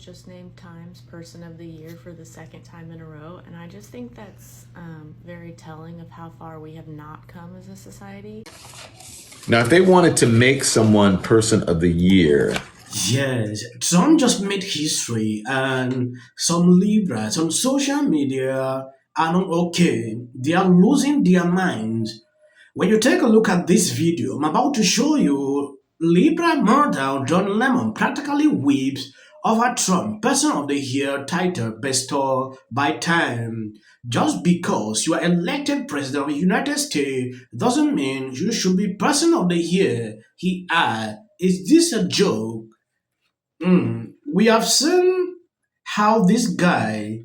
just named Times Person of the Year for the second time in a row, and I just think that's very telling of how far we have not come as a society. Now, if they wanted to make someone Person of the Year, yes, some just made history, and some Libras on social media are not okay. They are losing their minds. When you take a look at this video, I'm about to show you Libra model John Lemon practically weeps over Trump Person of the Year title bestowed by Time. Just because you are elected president of the United States doesn't mean you should be Person of the Year. He added, is this a joke? We have seen how this guy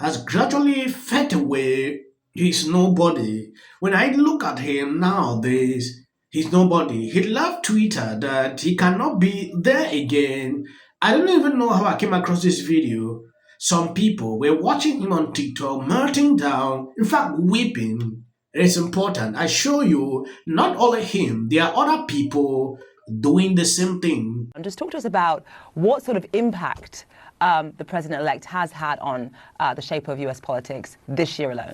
has gradually fed away his nobody. When I look at him nowadays, he's nobody. He left Twitter that he cannot be there again. I don't even know how I came across this video. Some people were watching him on TikTok, melting down, in fact, weeping. It is important. I show you, not only him, there are other people doing the same thing. And just talk to us about what sort of impact the president-elect has had on the shape of U.S. politics this year alone.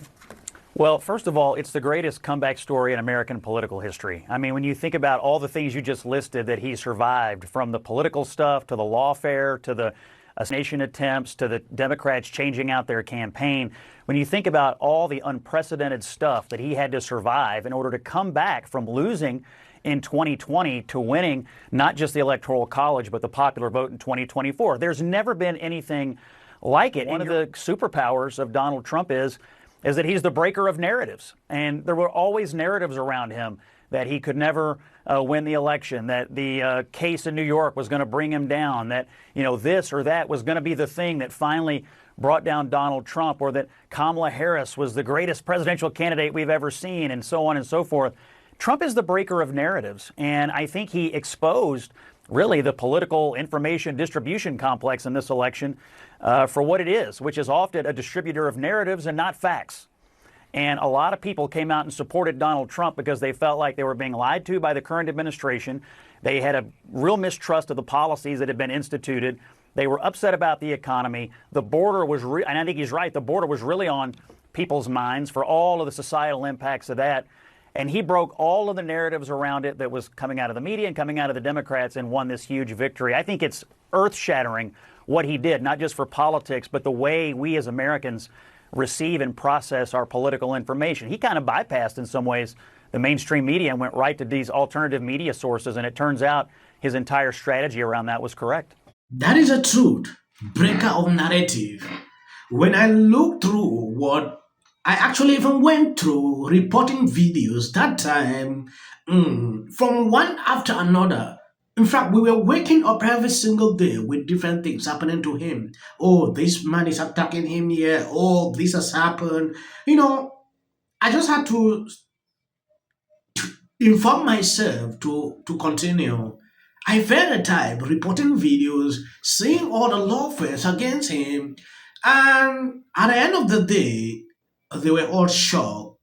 Well, first of all, it's the greatest comeback story in American political history. I mean, when you think about all the things you just listed that he survived, from the political stuff to the lawfare to the assassination attempts to the Democrats changing out their campaign, when you think about all the unprecedented stuff that he had to survive in order to come back from losing in 2020 to winning not just the Electoral College, but the popular vote in 2024. There's never been anything like it. One of the superpowers of Donald Trump is that he's the breaker of narratives. And there were always narratives around him that he could never win the election, that the case in New York was going to bring him down, that, you know, this or that was going to be the thing that finally brought down Donald Trump, or that Kamala Harris was the greatest presidential candidate we've ever seen, and so on and so forth. Trump is the breaker of narratives, and I think he exposed really the political information distribution complex in this election for what it is, which is often a distributor of narratives and not facts. And a lot of people came out and supported Donald Trump because they felt like they were being lied to by the current administration. They had a real mistrust of the policies that had been instituted. They were upset about the economy. The border was, and I think he's right, the border was really on people's minds for all of the societal impacts of that. And he broke all of the narratives around it that was coming out of the media and coming out of the Democrats, and won this huge victory. I think it's earth-shattering what he did, not just for politics, but the way we as Americans receive and process our political information. He kind of bypassed, in some ways, the mainstream media and went right to these alternative media sources, and it turns out his entire strategy around that was correct. That is a truth, breaker of narrative. When I look through what I actually even went through reporting videos that time, from one after another. In fact, we were waking up every single day with different things happening to him. Oh, this man is attacking him here. Oh, this has happened. You know, I just had to inform myself to continue. I felt the type reporting videos, seeing all the lawfare against him, and at the end of the day, they were all shocked.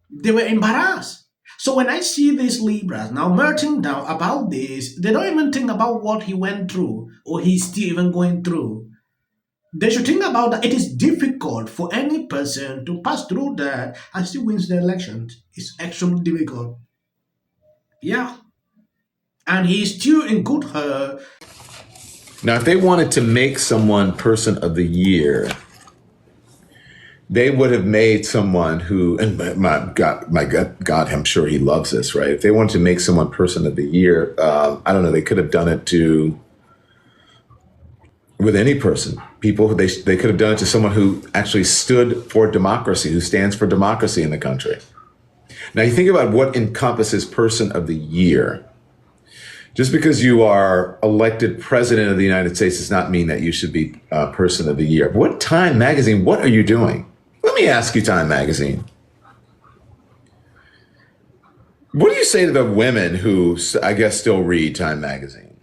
They were embarrassed. So when I see these Libras now melting down about this, they don't even think about what he went through or he's still even going through. They should think about that. It is difficult for any person to pass through that and still wins the elections. It's extremely difficult. Yeah. And he's still in good health. now if they wanted to make someone Person of the Year, they would have made someone who, and my God, I'm sure he loves this, right? If they wanted to make someone Person of the Year, I don't know, they could have done it with any person. People, they could have done it to someone who actually stood for democracy, who stands for democracy in the country. Now, you think about what encompasses Person of the Year. Just because you are elected president of the United States does not mean that you should be Person of the Year. What Time magazine, what are you doing? Let me ask you, Time magazine. What do you say to the women who, I guess, still read Time magazine?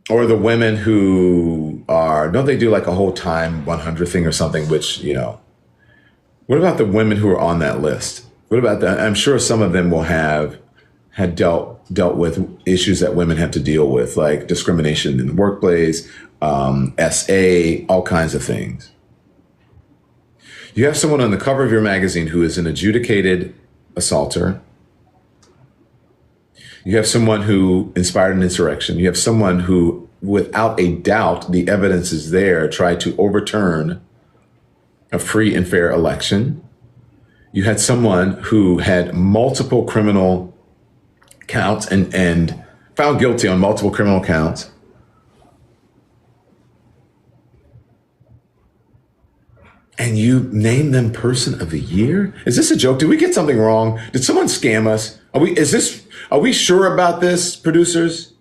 Or the women who don't they do like a whole Time 100 thing or something, which, you know, what about the women who are on that list? What about that? I'm sure some of them had dealt dealt with issues that women have to deal with, like discrimination in the workplace, SA, all kinds of things. You have someone on the cover of your magazine who is an adjudicated assaulter. You have someone who inspired an insurrection. You have someone who, without a doubt, the evidence is there, tried to overturn a free and fair election. You had someone who had multiple criminal counts and found guilty on multiple criminal counts. And you name them Person of the Year? Is this a joke? Did we get something wrong? Did someone scam us? Are we sure about this, producers?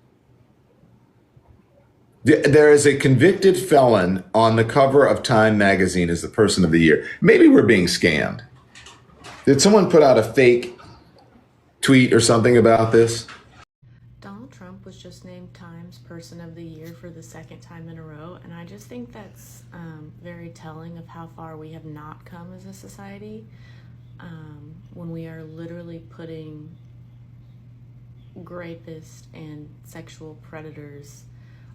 There is a convicted felon on the cover of Time magazine as the Person of the Year. Maybe we're being scammed. Did someone put out a fake tweet or something about this? Donald Trump was just named Time's Person of the Year for the second time in a row, and I just think that's very telling of how far we have not come as a society when we are literally putting rapists and sexual predators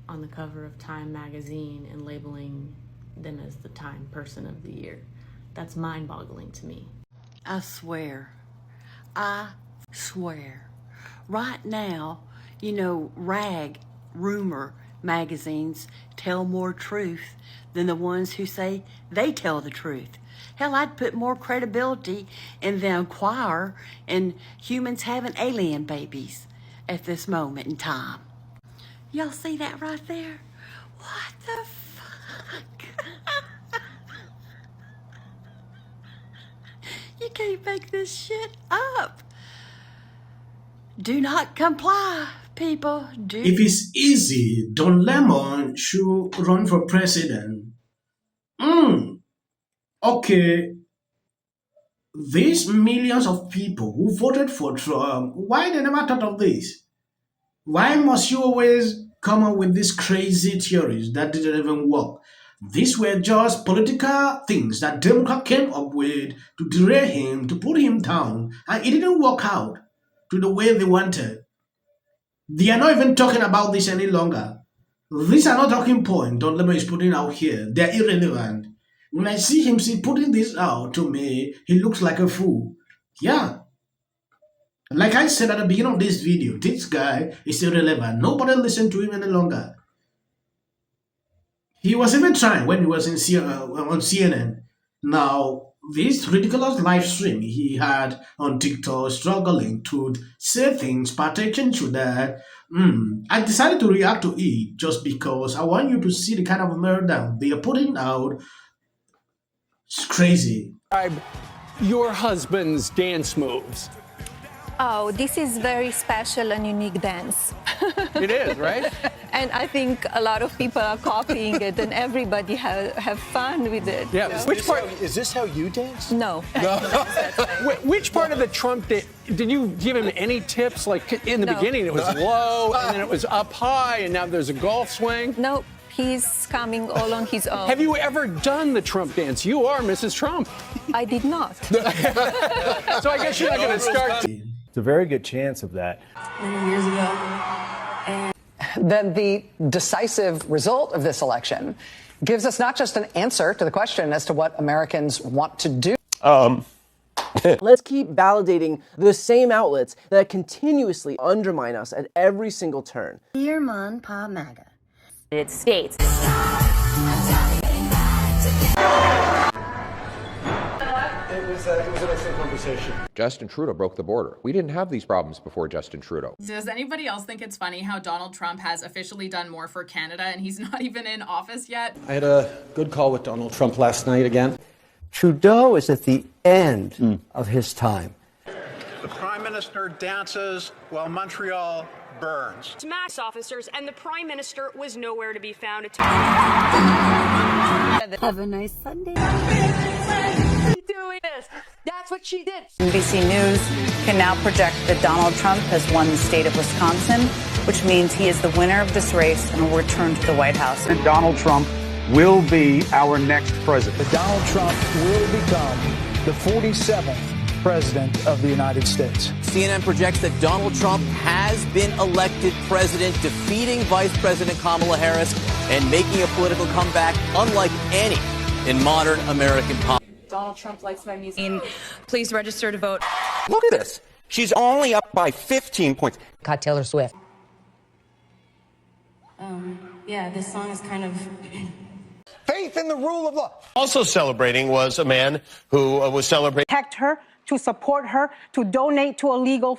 on the cover of Time magazine and labeling them as the Time Person of the Year. That's mind-boggling to me. I swear, right now, rag, rumor magazines tell more truth than the ones who say they tell the truth. Hell, I'd put more credibility in the Enquirer and humans having alien babies at this moment in time. Y'all see that right there? What the fuck? You can't make this shit up. Do not comply, people. If it's easy, Don Lemon should run for president. Okay. These millions of people who voted for Trump, why they never thought of this? Why must you always come up with these crazy theories that didn't even work? These were just political things that Democrats came up with to derail him, to put him down, and it didn't work out to the way they wanted. They are not even talking about this any longer. These are not talking points Don Lemon is putting out here. They're irrelevant. When I see him putting this out, to me, he looks like a fool. Yeah. Like I said at the beginning of this video, this guy is irrelevant. Nobody listened to him any longer. He was even trying when he was on CNN. Now, this ridiculous live stream he had on TikTok, struggling to say things, pay attention to that. I decided to react to it just because I want you to see the kind of meltdown they are putting out. It's crazy. Your husband's dance moves. Oh, this is very special and unique dance. It is, right? And I think a lot of people are copying it and everybody have fun with it. Yeah. So. Which part? Is this how you dance? No. Which part of the Trump did you give him any tips? Like in the beginning, it was low, and then it was up high, and now there's a golf swing. No, he's coming all on his own. Have you ever done the Trump dance? You are Mrs. Trump. I did not. So I guess you're not going to start. It's a very good chance of that. Many years ago. Then the decisive result of this election gives us not just an answer to the question as to what Americans want to do. Let's keep validating the same outlets that continuously undermine us at every single turn. Dear Mon Pa MAGA. United States. It was an excellent conversation. Justin Trudeau broke the border. We didn't have these problems before Justin Trudeau. Does anybody else think it's funny how Donald Trump has officially done more for Canada and he's not even in office yet? I had a good call with Donald Trump last night again. Trudeau is at the end of his time. The Prime Minister dances while Montreal burns. Mass officers and the Prime Minister was nowhere to be found. Have a nice Sunday. Doing this. That's what she did. NBC News can now project that Donald Trump has won the state of Wisconsin, which means he is the winner of this race and will return to the White House. And Donald Trump will be our next president. Donald Trump will become the 47th president of the United States. CNN projects that Donald Trump has been elected president, defeating Vice President Kamala Harris and making a political comeback unlike any in modern American politics. Donald Trump likes my music. Please register to vote. Look at this. She's only up by 15 points. Caught Taylor Swift. Yeah, this song is kind of... Faith in the rule of law. Also celebrating was a man who was celebrating. Protect her, to support her, to donate to a legal